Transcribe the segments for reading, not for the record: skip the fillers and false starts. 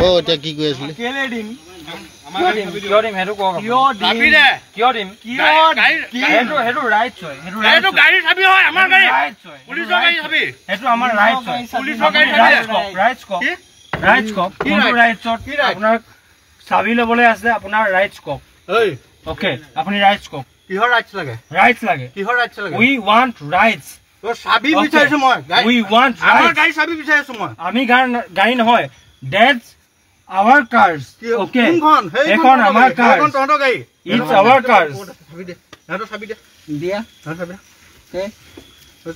ও এটা কি কই আছিল কেলে দিম কিয় দিম হেতু কক কিয় দিম হেতু ৰাইটছ হয় হেতু গাড়ী চাবি হয় আমাৰ গাড়ী ৰাইটছ হয় পুলিচৰ গাড়ী চাবি হেতু আমাৰ ৰাইটছ হয় পুলিচৰ গাড়ী ৰাইটছ কক কোনটো ৰাইটছত আপোনাৰ চাবি লবলৈ আছে আপোনাৰ ৰাইটছ কক ওকে আপুনি ৰাইটছ কক কিহৰ ৰাইটছ লাগে কিহৰ ৰাইটছ লাগে উই ৱান্ট ৰাইটছ চাবি বিচাৰিছো মই উই ৱান্ট আমাৰ গাড়ী চাবি বিচাৰিছো মই আমি গাড়ী নহয় দ্যাটছ our cars okay এখন আমাৰ কাৰ এখন তহঁতৰ গাড়ী it's our cars চাবি দে নাটো চাবি দে দিয়া চাবি দে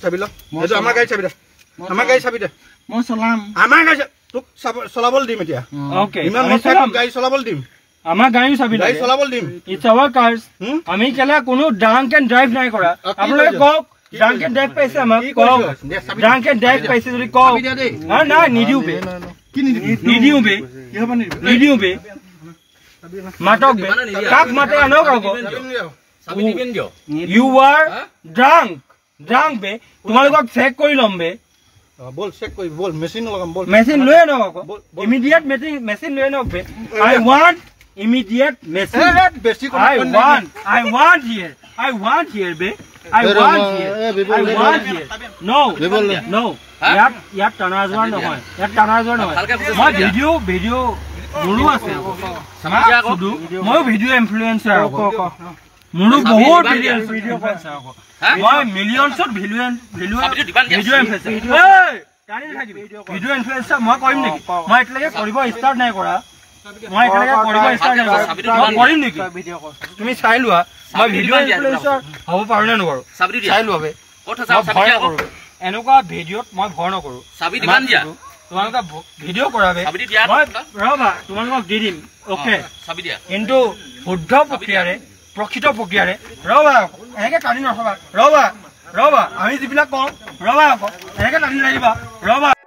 চাবি ল এইটো আমাৰ গাড়ী চাবি দে আমাৰ গাড়ী চাবি দে মই চলাম আমাৰ গাড়ী তোক চলাবল দিম এতিয়া okay ইমান মই গাড়ী চলাবল দিম আমাৰ গাড়ী চাবি গাড়ী চলাবল দিম it's our cars আমি কেলা কোনো ড্ৰাংক এণ্ড ড্ৰাইভ নাই কৰা আপোনালোকে কওক ড্ৰাংক এণ্ড ড্ৰাইভ পাইছে আমাক কওক ড্ৰাংক এণ্ড ড্ৰাইভ পাইছে যদি কওক না নিদিও বে কি নিদিও বে কি হ'ব নিদিও বে মাতক বে কাক মাতে আনক আকৌ চাবি দিবেন কিয় you are drunk বে তোমালোকক চেক কৰি লম বে বল চেক কৰি বল মেচিন লগাম বল মেচিন লৈ আনক আকৌ ইমিডিয়েট মেচিন লৈ আনক বে I want immediate message I want here be I want here no yat tanazwar nohoy moi video muru ase samajha kudu moi video influencer ako muru bahut video influencer ako moi millions of video influencer hey tani thakibi video influencer moi koim neki moi etlage koribo start nai kora মই একেলগে কৰিব start কৰিম নেকি তুমি চাই লোৱা মই video' influencer হ'ব পাৰো নে নোৱাৰো চাই লোৱা বে ভয় নকৰো এনেকুৱা ভিডিঅ'ত মই ভয় নকৰো চাবি দিবান দিয়া তোমালোকে ভিডিঅ' কৰাবে মই ৰবা তোমালোকক দি দিম অ'কে চাবি দিয়া কিন্তু শুদ্ধ প্ৰক্ৰিয়াৰে প্ৰকৃত প্ৰক্ৰিয়াৰে ৰবা এনেকে টানি নথবা ৰবা আমি যিবিলাক কওঁ ৰবা আকৌ এনেকে টানি নাহিবা ৰবা